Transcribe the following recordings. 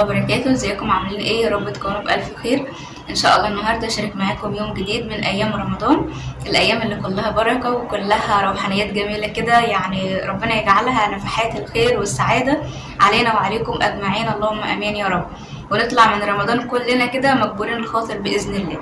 الله وبركاته. ازيكم عاملين ايه؟ يا رب تكونوا بألف خير ان شاء الله. النهارده اشارك معاكم يوم جديد من ايام رمضان، الايام اللي كلها بركه وكلها روحانيات جميله كده، يعني ربنا يجعلها نفحات الخير والسعاده علينا وعليكم اجمعين، اللهم امين يا رب. ونطلع من رمضان كلنا كده مجبورين الخاطر باذن الله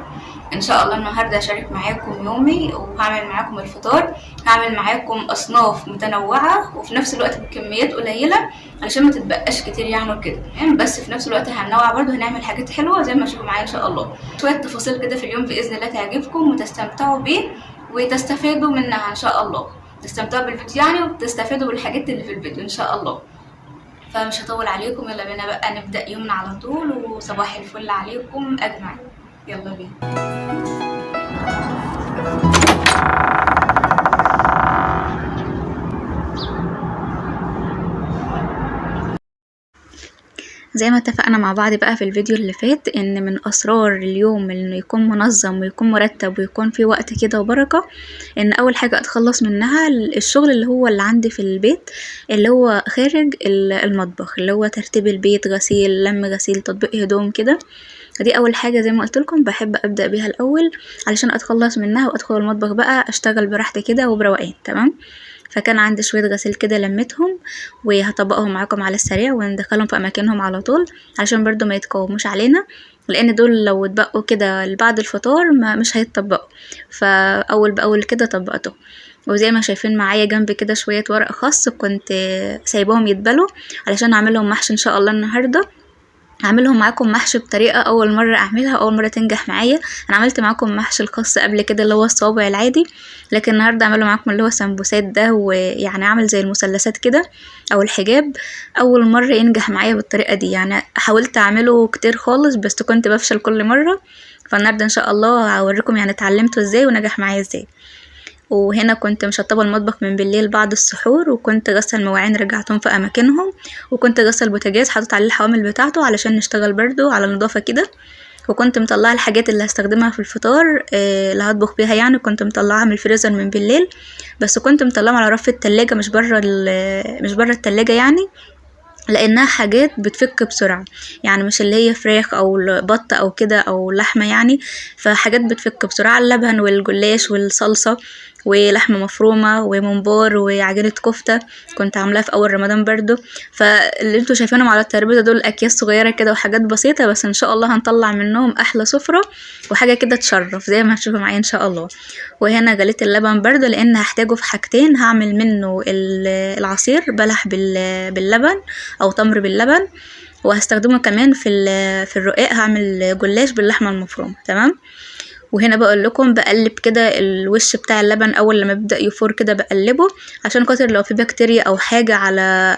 ان شاء الله. النهارده هشارك معاكم يومي وهعمل معاكم الفطار، هعمل معاكم اصناف متنوعه وفي نفس الوقت بكميات قليله علشان ما تتبقاش كتير يعني وكده، بس في نفس الوقت هننوع برضو، هنعمل حاجات حلوه زي ما تشوفوا معايا ان شاء الله. شويه تفاصيل كده في اليوم باذن الله تعجبكم وتستمتعوا بيه وتستفادوا منها ان شاء الله، تستمتعوا بالفيديو يعني وتستفادوا بالحاجات اللي في الفيديو ان شاء الله. فمش هطول عليكم، يلا بينا بقى نبدا يومنا على طول، وصباح الفل عليكم اجمعين. يلا بينا. زي ما اتفقنا مع بعض بقى في الفيديو اللي فات ان من اسرار اليوم انه يكون منظم ويكون مرتب ويكون في وقت كده وبركة، ان اول حاجة اتخلص منها الشغل اللي هو اللي عندي في البيت، اللي هو خارج المطبخ، اللي هو ترتيب البيت، غسيل، لم غسيل، تطبيق هدوم كده. دي اول حاجة زي ما قلت لكم بحب ابدا بيها الاول علشان اتخلص منها وادخل المطبخ بقى اشتغل براحتي كده وبروقان. تمام. فكان عندي شوية غسيل كده لميتهم وهطبقهم معاكم على السريع وندخلهم في اماكنهم على طول علشان برضو ما يتقوموش علينا، لان دول لو اتبقوا كده بعد الفطار مش هيتطبقوا، فاول باول كده طبقته. وزي ما شايفين معايا جنب كده شوية ورق خاص كنت سايباهم يتبلوا علشان اعملهم محشي ان شاء الله النهارده. هعملهم معاكم محشي بطريقه اول مره اعملها، اول مره تنجح معايا. انا عملت معاكم محشي الخاص قبل كده اللي هو الصوابع العادي، لكن النهارده اعمله معاكم اللي هو سمبوسات ده، ويعني عامل زي المثلثات كده او الحجاب. اول مره ينجح معايا بالطريقه دي، يعني حاولت اعمله كتير خالص بس كنت بفشل كل مره. فالنهارده ان شاء الله هوريكم يعني اتعلمته ازاي ونجح معايا ازاي. وهنا كنت مشطبه المطبخ من بالليل بعد السحور، وكنت غسل المواعين رجعتهم في اماكنهم، وكنت غسل البوتاجاز حاطط عليه الحوامل بتاعته علشان نشتغل برضو على نظافه كده. وكنت مطلعه الحاجات اللي هستخدمها في الفطار اللي هطبخ بيها، يعني كنت مطلعها من الفريزر من بالليل، بس كنت مطلعها على رف التلاجة مش بره التلاجة، يعني لانها حاجات بتفك بسرعه، يعني مش اللي هي فراخ او بط او كده او لحمه يعني، فحاجات بتفك بسرعه، اللبن والجلاش والصلصه ولحمه مفرومه وممبار وعجينه كفته كنت عاملاها في اول رمضان برضو. فاللي انتوا شايفينهم على الترابيزه دول اكياس صغيره كده وحاجات بسيطه، بس ان شاء الله هنطلع منهم احلى سفره وحاجه كده تشرف زي ما هتشوفوا معايا ان شاء الله. وهنا غليت اللبن برضو لان هحتاجه في حاجتين، هعمل منه العصير بلح باللبن او تمر باللبن، وهستخدمه كمان في الرقاق هعمل جلاش باللحمه المفرومه. تمام. وهنا بقول لكم بقلب كده الوش بتاع اللبن اول لما بيبدا يفور كده بقلبه عشان خاطر لو في بكتيريا او حاجه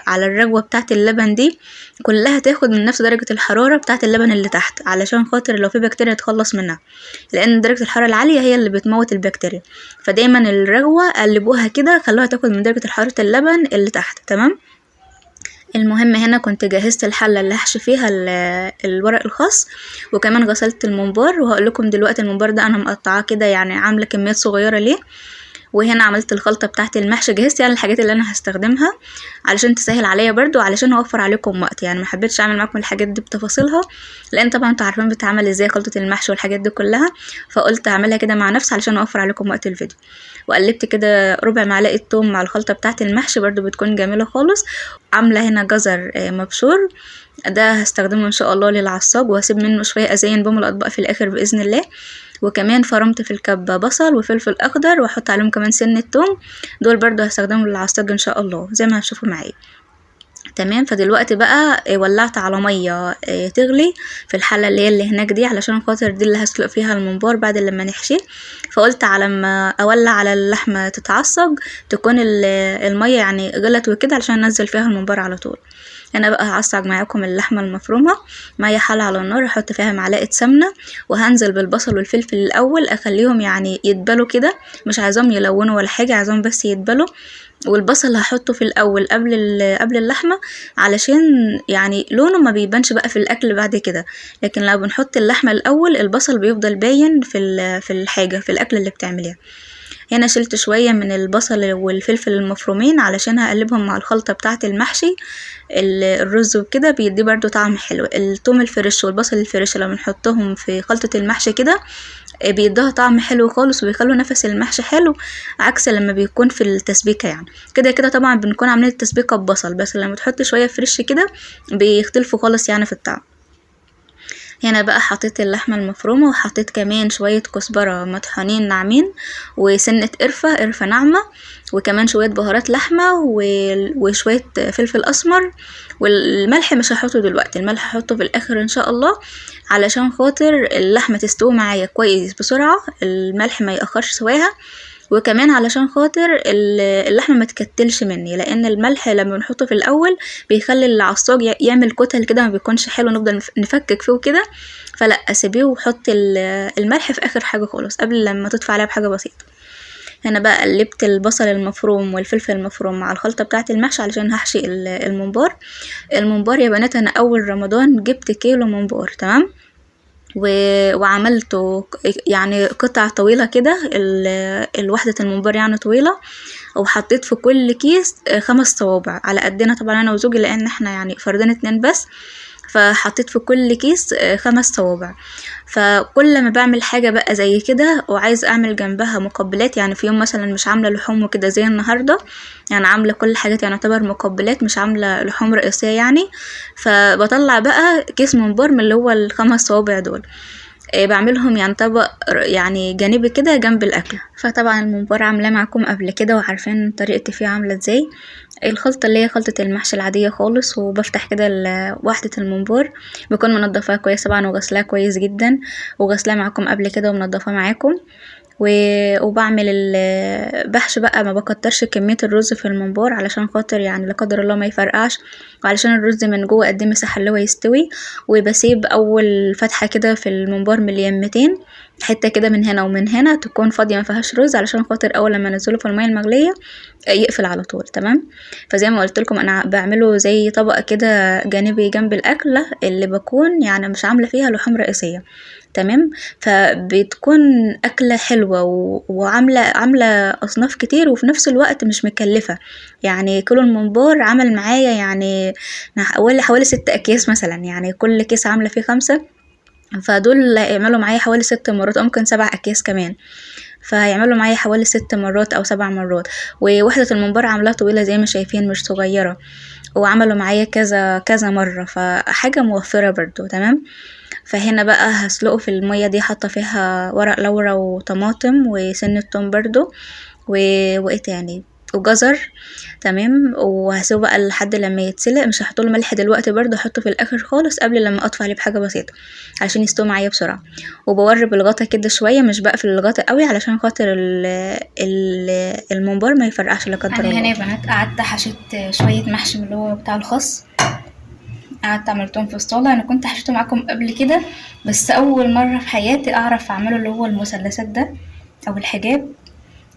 على الرغوه بتاعه اللبن دي كلها تاخد من نفس درجه الحراره بتاعه اللبن اللي تحت، علشان خاطر لو في بكتيريا تخلص منها، لان درجه الحراره العاليه هي اللي بتموت البكتيريا. فدايما الرغوه قلبوها كده خلوها تاخد من درجه حراره اللبن اللي تحت. تمام. المهم هنا كنت جهزت الحلة اللي هحشي فيها الورق الخاص، وكمان غسلت الممبار، وهقول لكم دلوقتي الممبار ده انا مقطعاه كده يعني عامله كميات صغيره ليه. وهنا عملت الخلطه بتاعت المحشي، جهزت يعني الحاجات اللي انا هستخدمها علشان تسهل عليا برضو، علشان اوفر عليكم وقت، يعني ما حبيتش اعمل معاكم الحاجات دي بتفاصيلها لان طبعا انتوا عارفين بتتعمل ازاي خلطه المحشي والحاجات دي كلها، فقلت اعملها كده مع نفسي علشان اوفر عليكم وقت الفيديو. وقلبت كده ربع معلقه توم مع الخلطه بتاعت المحشي برضو بتكون جميله خالص. عامله هنا جزر مبشور، ده هستخدمه ان شاء الله للعصاج، وهسيب منه شويه ازين بهم الاطباق في الاخر باذن الله. وكمان فرمت في الكبة بصل وفلفل اخضر واحط عليهم كمان سنة توم، دول برضو هستخدمهم للعصاج ان شاء الله زي ما هتشوفوا معايا. تمام. فدلوقتي بقى ولعت على ميه تغلي في الحله اللي هناك دي علشان خاطر دي اللي هسلق فيها الممبار بعد لما نحشيه. فقلت على ما اولع على اللحمه تتعصج تكون الميه يعني غلت وكده علشان انزل فيها الممبار على طول. انا بقى هعصج معاكم اللحمه المفرومه، ميه حله على النار، احط فيها معلقه سمنه، وهنزل بالبصل والفلفل الاول اخليهم يعني يتبلوا كده، مش عايزاهم يلونوا ولا حاجه، عايزاهم بس يتبلوا. والبصل هحطه في الاول قبل اللحمه علشان يعني لونه ما بيبانش بقى في الاكل بعد كده، لكن لو بنحط اللحمه الاول البصل بيفضل باين في الحاجه في الاكل اللي بتعمليها. هنا شلت شوية من البصل والفلفل المفرومين علشان هقلبهم مع الخلطة بتاعة المحشي الرز وكده، بيدي برضو طعم حلو. الثوم الفريش والبصل الفريش لما نحطهم في خلطة المحشي كده بيدوها طعم حلو خالص، وبيخلوا نفس المحشي حلو عكس لما بيكون في التسبيكة. يعني كده كده طبعا بنكون عاملين التسبيكة ببصل، بس لما تحط شوية فريش كده بيختلفوا خالص يعني في الطعم. هنا بقى حطيت اللحمة المفرومة، وحطيت كمان شوية كزبرة مطحونين ناعمين، وسنة قرفة ناعمة، وكمان شوية بهارات لحمة وشوية فلفل أسمر. والملح مش هحطه دلوقتي، الملح هحطه في الآخر إن شاء الله، علشان خاطر اللحمة تستوي معايا كويس بسرعة، الملح ما يأخرش سواها، وكمان علشان خاطر اللحمة ما تكتلش مني، لان الملح لما بنحطه في الاول بيخلي العصاج يعمل كتل كده، ما بيكونش حلو، نفضل نفكك فيه كده. فلا، اسيبيه وحط الملح في اخر حاجة خالص قبل لما تطفي عليها بحاجة بسيطة. هنا بقى قلبت البصل المفروم والفلفل المفروم مع الخلطة بتاعة المحشي علشان هحشي الممبار يا بنات. انا اول رمضان جبت كيلو ممبار، تمام، وعملته يعني قطع طويلة كده، الوحدة الممبار يعني طويلة، وحطيت في كل كيس 5 صوابع على قدنا طبعا انا وزوجي، لان احنا يعني فردين 2 بس، فحطيت في كل كيس 5 صوابع. فكل ما بعمل حاجة بقى زي كده وعايز اعمل جنبها مقبلات، يعني في يوم مثلا مش عاملة لحوم وكده زي النهاردة، يعني عاملة كل حاجات يعني يعتبر مقبلات، مش عاملة لحوم رئيسية يعني، فبطلع بقى كيس ممبار من اللي هو ال5 صوابع دول، بعملهم يعني طبق يعني جانبي كده جنب الاكل. فطبعا الممبار عاملاه معكم قبل كده وعارفين طريقتي فيه عامله ازاي. الخلطه اللي هي خلطه المحشي العاديه خالص، وبفتح كده وحده الممبار، بكون منضفاها كويس طبعا وغسلاها كويس جدا، وغسلاها معاكم قبل كده ومنضفاها معاكم، وبعمل بحشي بقى، ما بكترش كمية الرز في الممبار علشان خاطر يعني لا قدر الله ما يفرقعش، وعلشان الرز من جوه قد ايه مساحة اللي هو يستوي. وبسيب اول فتحة كده في الممبار من اليمتين، حتة كده من هنا ومن هنا تكون فاضية ما فيهاش رز، علشان خاطر اول لما انزله في المية المغلية يقفل على طول، تمام. فزي ما قلت لكم انا بعمله زي طبق كده جانبي جنب الاكلة اللي بكون يعني مش عاملة فيها لحوم رئيسية، تمام. فبتكون أكلة حلوة وعاملة أصناف كتير، وفي نفس الوقت مش مكلفة. يعني كيلو الممبار عمل معايا يعني حوالي 6 أكياس مثلا، يعني كل كيس عاملة فيه 5، فدول يعملوا معايا حوالي 6 مرات، أو ممكن 7 أكياس كمان، فهيعملوا معايا حوالي 6 مرات أو 7 مرات. ووحدة الممبار عاملاها طويلة زي ما شايفين، مش صغيرة، وعملوا معايا كذا كذا مرة، فحاجة موفرة برضو، تمام. فهنا بقى هسلقه في المية دي، حاطة فيها ورق لورا وطماطم وسنة توم برضو وايه تاني وجزر، تمام. وهسيبه بقى لحد لما يتسلق، مش هحطله ملح دلوقتي برضو، هحطه في الاخر خالص قبل لما اطفي عليه بحاجه بسيطه علشان يستوي معايا بسرعه. وبورب الغطا كده شويه، مش بقفل الغطا قوي علشان خاطر الممبار ما يفرقعش لا قدر الله. انا هنا يا بنات قعدت حشيت شويه محشي من اللي هو بتاع الخاص، قعدت عملتهم في الصاله. انا كنت حشيته معاكم قبل كده، بس اول مره في حياتي اعرف اعمله اللي هو المثلثات ده او الحجاب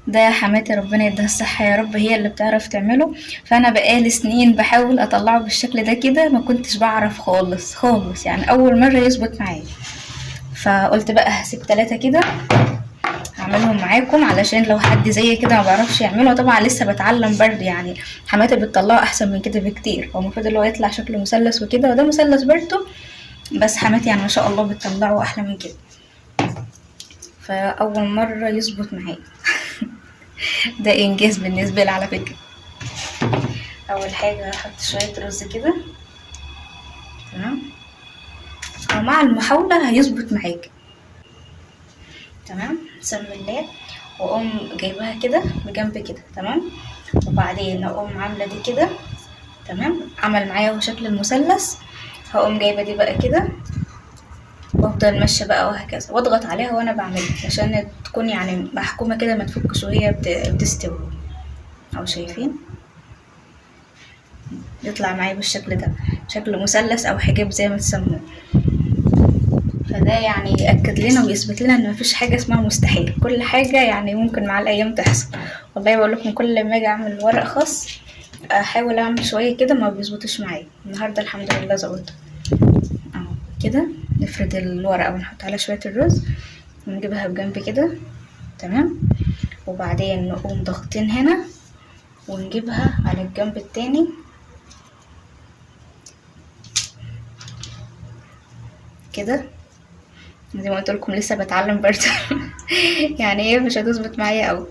ده. حماتي ربنا يديها الصحة يا رب هي اللي بتعرف تعمله، فأنا بقالي سنين بحاول أطلعه بالشكل ده كده، ما كنتش بعرف خالص خالص، يعني أول مرة يظبط معايا. فقلت بقى هسيب 3 كده اعملهم معاكم علشان لو حد زي كده ما بعرفش يعمله. طبعا لسه بتعلم برضه، يعني حماتي بتطلعه احسن من كده بكتير، هو المفروض اللي هو يطلع شكله مثلث وكده، وده مثلث برضه، بس حماتي يعني ما شاء الله بتطلعه احلى من كده، فاول مره يظبط معايا ده انجاز بالنسبه لي على فكره. اول حاجه هحط شويه رز كده، تمام، ومع المحاوله هيظبط معاك، تمام. سمي الله، واقوم جايباها كده بجنب كده، تمام. وبعدين اقوم عامله دي كده، تمام، عمل معايا شكل المثلث. هقوم جايبه دي بقى كده، وافضل ماشيه بقى وهكذا، واضغط عليها وانا بعملها عشان تكون يعني محكومه كده، ما تفكش وهي بتستوي. او شايفين يطلع معايا بالشكل ده، شكل مثلث او حجاب زي ما تسموه. فده يعني يأكد لنا ويثبت لنا ان مفيش حاجه اسمها مستحيل، كل حاجه يعني ممكن مع الايام تحصل. والله بقول لكم كل ما اجي اعمل ورق خاص احاول اعمل شويه كده ما بيظبطش معايا، النهارده الحمد لله ظبط. اهو كده نفرد الورقه ونحط عليها شويه الرز ونجيبها بجنب كده، تمام. وبعدين نقوم ضاغطين هنا ونجيبها على الجنب التاني كده. زي ما قلت لكم لسه بتعلم برضه يعني ايه مش هتظبط معايا قوي.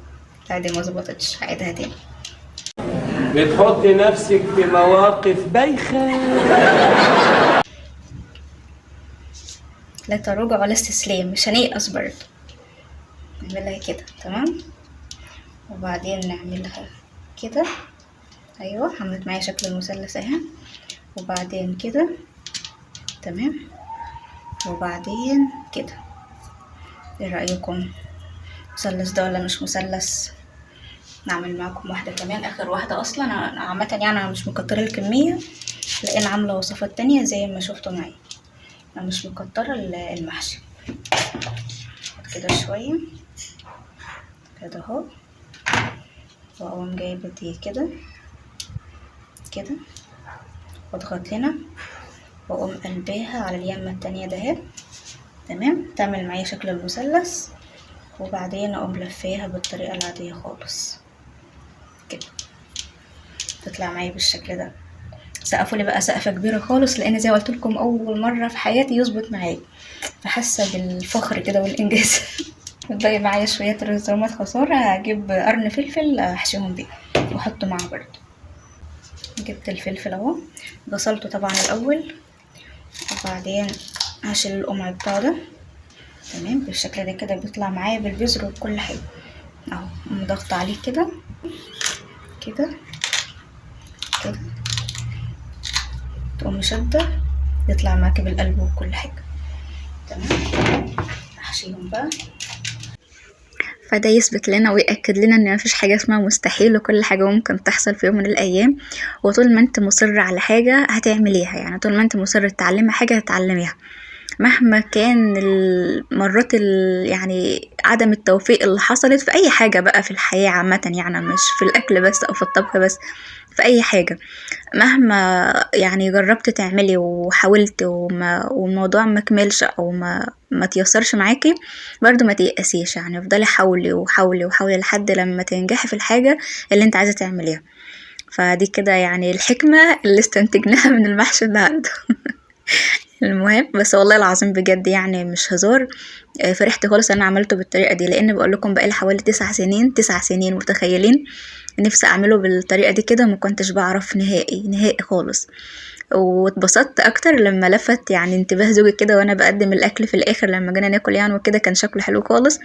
لا دي ما ظبطتش، هعيدها تاني. بتحطي نفسك في مواقف بايخة، لا تراجع ولا استسلام، مش هنيأس برضه. نعملها كده تمام، وبعدين نعملها كده. ايوه عملت معايا شكل المثلث اهي، وبعدين كده تمام، وبعدين كده. ايه رأيكم مثلث ده ولا مش مثلث؟ نعمل معاكم واحدة كمان، اخر واحدة. اصلا انا عامة يعني انا مش مكترة الكمية، لان عاملة وصفات تانية زي ما شفتوا معايا. انا مش مكترة المحشي كده شوية كده اهو، واقوم جايبة دي كده كده، واضغط هنا واقوم قلباها على اليمة التانية ده اهي تمام، تعمل معايا شكل المثلث. وبعدين اقوم لفاها بالطريقة العادية خالص كده، تطلع معايا بالشكل ده. سقفوا لي بقى سقفة كبيرة خالص، لان زي ما قلت لكم اول مرة في حياتي يظبط معايا، فحاسة بالفخر كده والانجاز باقي معايا شوية رزومات خسارة، هجيب قرن فلفل احشيهم بيه واحطه معاه برضه. جبت الفلفل اهو، غسلته طبعا الاول، وبعدين هشيل القمع بتاعه ده تمام بالشكل ده كده، بيطلع معايا بالبذر وكل حاجة اهو. ضغط عليه كده كده كده، تقوم شدة يطلع معاكي بالقلب وكل حاجة تمام. احشيهم بقى. فده يثبت لنا ويأكد لنا ان مفيش حاجة اسمها مستحيل، وكل حاجة ممكن تحصل في يوم من الايام. وطول ما انت مصر على حاجة هتعمليها، يعني طول ما انت مصر تتعلمي حاجة هتتعلميها، مهما كان المرات يعني عدم التوفيق اللي حصلت في اي حاجة بقى في الحياة عامة، يعني مش في الاكل بس او في الطبخ بس، في اي حاجة. مهما يعني جربت تعملي وحاولت والموضوع ما كملش او ما تيسرش معاكي، برضو ما تيأسيش، يعني افضلي حاولي وحاولي وحاولي لحد لما تنجحي في الحاجة اللي انت عايزة تعمليها. فدي كده يعني الحكمة اللي استنتجناها من المحشي النهارده المهم بس والله العظيم بجد يعني مش هزار، فرحت خالص انا عملته بالطريقه دي، لان بقول لكم بقالي حوالي 9 سنين، 9 سنين متخيلين نفسي اعمله بالطريقه دي كده، ما كنتش بعرف نهائي نهائي خالص. واتبسطت اكتر لما لفت يعني انتباه زوجي كده وانا بقدم الاكل في الاخر لما جينا ناكل يعني وكده، كان شكله حلو خالص.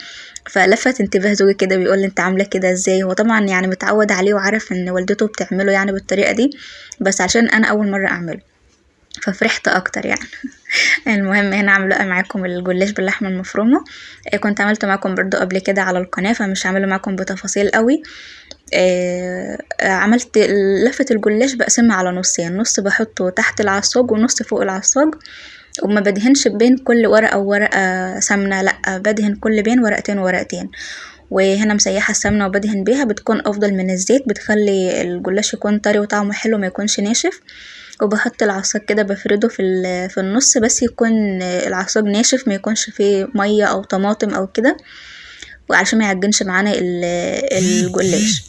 فلفت انتباه زوجي كده بيقول لي انت عامله كده ازاي، هو طبعا يعني متعود عليه وعارف ان والدته بتعمله يعني بالطريقه دي، بس عشان انا اول مره اعمله ففرحت اكتر يعني المهم هنا عامله بقى معاكم الجلاش باللحمه المفرومه. كنت عملته معاكم برضو قبل كده على القناه، فمش هعمله معاكم بتفاصيل قوي. عملت لفه الجلاش بقسمها على نصين، نص بحطه تحت العصاج ونص فوق العصاج، وما بدهنش بين كل ورقه وورقه سمنه، لا بدهن كل بين ورقتين وورقتين. وهنا مسيحه السمنه وبدهن بيها، بتكون افضل من الزيت، بتخلي الجلاش يكون طري وطعمه حلو ما يكونش ناشف. وبحط العصاج كده بفرده في النص، بس يكون العصاج ناشف، ما يكونش فيه ميه او طماطم او كده، وعلشان ما يعجنش معانا الجلاش.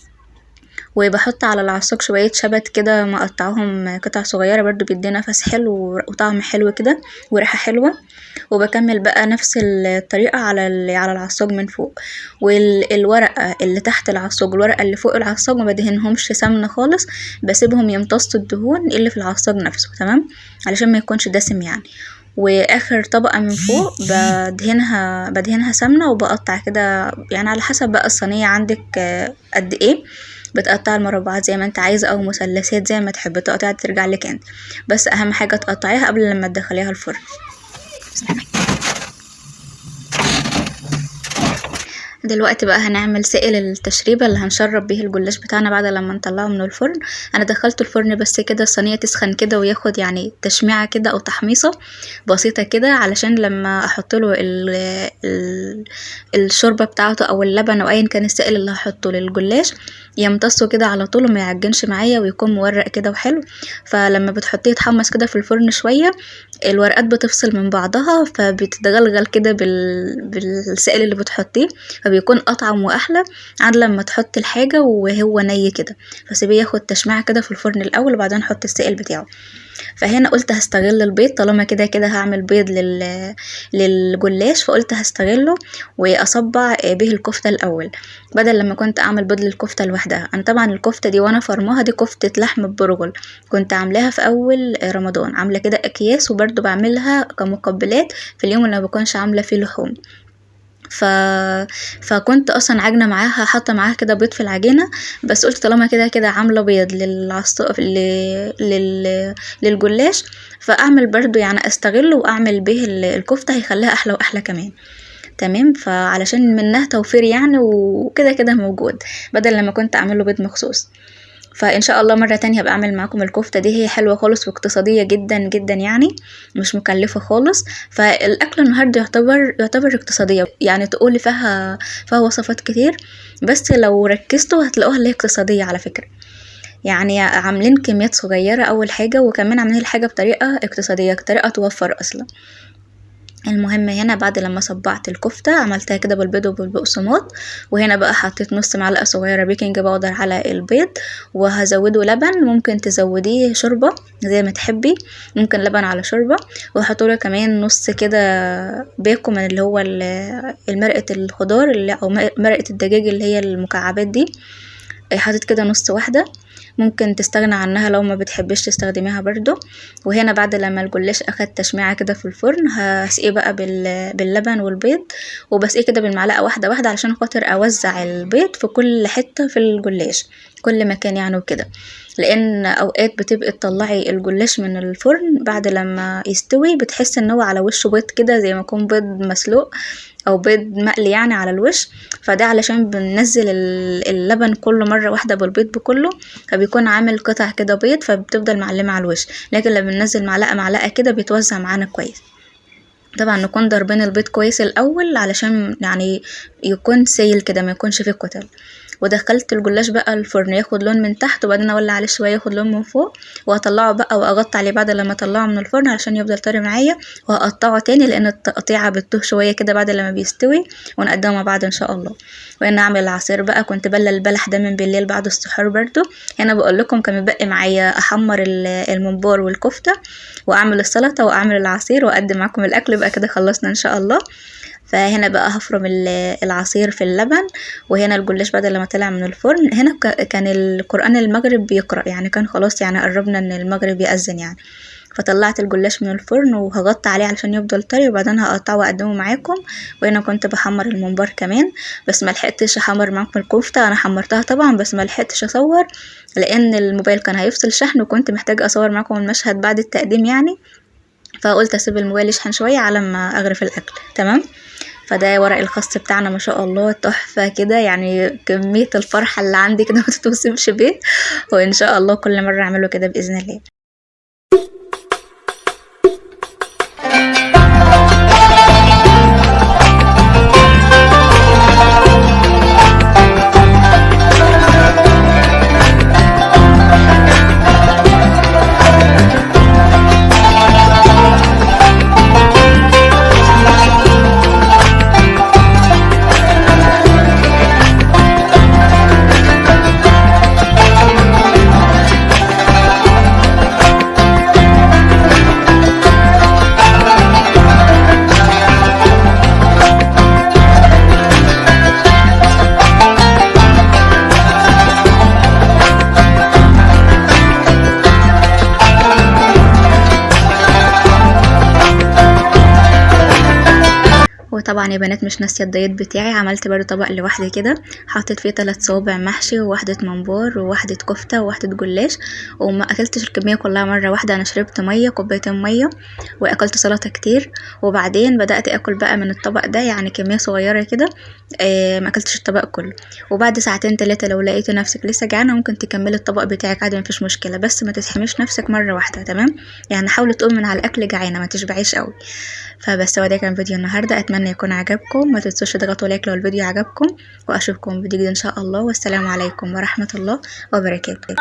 وبحط على العصاج شوية شبت كده مقطعهم قطع صغيرة، برضو بيدي نفس حلو وطعم حلو كده وريحة حلوة. وبكمل بقى نفس الطريقة على العصاج من فوق. والورقة اللي تحت العصاج والورقة اللي فوق العصاج ما بدهنهمش سمنة خالص، بسيبهم يمتصوا الدهون اللي في العصاج نفسه تمام، علشان ما يكونش دسم يعني. واخر طبقة من فوق بدهنها سمنة، وبقطع كده يعني على حسب بقى الصينية عندك قد ايه، بتقطع المربعات زي ما انت عايزة او مثلثات زي ما تحب تقطعها، ترجع لك انت، بس اهم حاجة تقطعيها قبل لما تدخليها الفرن. دلوقتي بقى هنعمل سائل التشريبة اللي هنشرب بيه الجلاش بتاعنا بعد لما نطلعه من الفرن. انا دخلته الفرن بس كده الصينية تسخن كده وياخد يعني تشميعة كده او تحميصة بسيطة كده، علشان لما احط له الشوربة بتاعته او اللبن او ايا كان السائل اللي هحطه للجلاش يمتصه كده على طول وما يعجنش معايا ويكون مورق كده وحلو. فلما بتحطيه يتحمص كده في الفرن شوية الورقات بتفصل من بعضها، فبتتغلغل كده بالسائل اللي بتحطيه، فبيكون اطعم واحلى عن لما تحط الحاجه وهو ني كده. فسيبيه ياخد تشميعه كده في الفرن الاول وبعدين احط السائل بتاعه. فهنا قلت هستغل البيض طالما كده كده هعمل بيض للجلاش، فقلت هستغله واصبع به الكفته الاول بدل لما كنت اعمل بيض للكفته لوحدها. انا طبعا الكفته دي وانا فرماها دي كفته لحم برغل، كنت عاملاها في اول رمضان، عامله كده اكياس وبرده بعملها كمقبلات في اليوم اللي ما بكونش عامله فيه لحوم. فكنت اصلا عجنه معاها، حاطه معاها كده بيض في العجينه، بس قلت طالما كده كده عامله بيض للجلاش فاعمل برضو يعني استغله واعمل به الكفته، هيخليها احلى واحلى كمان. تمام، فعلشان منها توفير يعني وكده كده موجود بدل لما كنت اعمله بيض مخصوص. فان شاء الله مره تانية هبقى اعمل معاكم الكفته دي، هي حلوه خالص واقتصاديه جدا جدا يعني، مش مكلفه خالص. فالاكل النهارده يعتبر اقتصاديه يعني، تقولي فيها وصفات كتير بس لو ركزتوا هتلاقوها اللي هي اقتصاديه على فكره. يعني عاملين كميات صغيره اول حاجه، وكمان عاملين الحاجه بطريقه اقتصاديه، طريقه توفر اصلا. المهم هنا بعد لما صبعت الكفتة عملتها كده بالبيض وبالبقسماط، وهنا بقى حطيت نص معلقة صغيرة بيكنج باودر على البيض، وهزوده لبن، ممكن تزوديه شوربة زي ما تحبي، ممكن لبن على شوربة، وهحطوله كمان نص كده باكو من اللي هو مرقة الخضار او مرقة الدجاج اللي هي المكعبات دي، حطيت كده نص واحدة، ممكن تستغنى عنها لو ما بتحبيش تستخدميها برضو. وهنا بعد لما الجلاش اخد تشميعة كده في الفرن هسقيه بقى باللبن والبيض، وبسقيه كده بالمعلقة واحدة واحدة علشان خاطر اوزع البيض في كل حتة في الجلاش، كل مكان يعني وكده. لان اوقات بتبقي تطلعي الجلاش من الفرن بعد لما يستوي بتحس ان هو على وشه بيض كده زي ما يكون بيض مسلوق او بيض مقلي يعني على الوش، فده علشان بننزل اللبن كله مرة واحدة بالبيض بكله، فبيكون عامل قطع كده بيض فبتفضل معلمة على الوش، لكن لما بننزل معلقة معلقة كده بيتوزع معانا كويس. طبعا نكون ضاربين البيض كويس الاول علشان يعني يكون سايل كده ما يكونش فيه كتل. ودخلت الجلاش بقى الفرن ياخد لون من تحت، وبعدين اولع عليه شويه ياخد لون من فوق، وهطلعه بقى واغطي عليه بعد لما اطلعه من الفرن عشان يفضل طري معايا، وهقطعه تاني لان التقطيعه بتوه شويه كده بعد لما بيستوي، ونقدمه مع بعض ان شاء الله. وانا اعمل العصير بقى كنت بلى البلح ده من بالليل بعد السحور برضو. هنا بقول لكم كان مبقي معايا احمر الممبار والكفته واعمل السلطه واعمل العصير واقدم معاكم الاكل، يبقى كده خلصنا ان شاء الله. فهنا بقى هفرم العصير في اللبن، وهنا الجلاش بعد لما طلع من الفرن. هنا كان القرآن المغرب بيقرأ يعني، كان خلاص يعني قربنا ان المغرب يأذن يعني، فطلعت الجلاش من الفرن وهغطي عليه علشان يفضل طري، وبعدين هقطعه واقدمه معاكم. وهنا كنت بحمر الممبار كمان، بس ما لحقتش احمر معاكم الكفته، انا حمرتها طبعا بس ما لحقتش اصور لان الموبايل كان هيفصل شحن، وكنت محتاجه اصور معاكم المشهد بعد التقديم يعني، فقلت اسيب الموبايل يشحن شويه على ما اغرف الاكل. تمام، فده ورق الخاص بتاعنا ما شاء الله تحفة كده يعني، كمية الفرحة اللي عندي كده ما تتوصفش بيه، وإن شاء الله كل مرة أعمله كده بإذن الله. وطبعا يا بنات مش ناسيه الدايت بتاعي، عملت برضو طبق لوحدي كده، حطيت فيه 3 صوابع محشي وواحده ممبار وواحده كفته وواحده جلاش، وما اكلتش الكميه كلها مره واحده، انا شربت ميه كوبايتين ميه واكلت سلطه كتير، وبعدين بدات اكل بقى من الطبق ده يعني كميه صغيره كده، ما اكلتش الطبق كله. وبعد ساعتين 3 لو لقيتي نفسك لسه جعانه ممكن تكملي الطبق بتاعك عادي مفيش مشكله، بس ما تسحميش نفسك مره واحده. تمام، يعني حاولي تقومي من على الاكل جعانه ما تشبعيش قوي. فبس هو ده كان فيديو النهارده، اتمنى يكون عجبكم، ما تنسوش تضغطوا لايك لو الفيديو عجبكم، واشوفكم في فيديو جديد ان شاء الله، والسلام عليكم ورحمه الله وبركاته.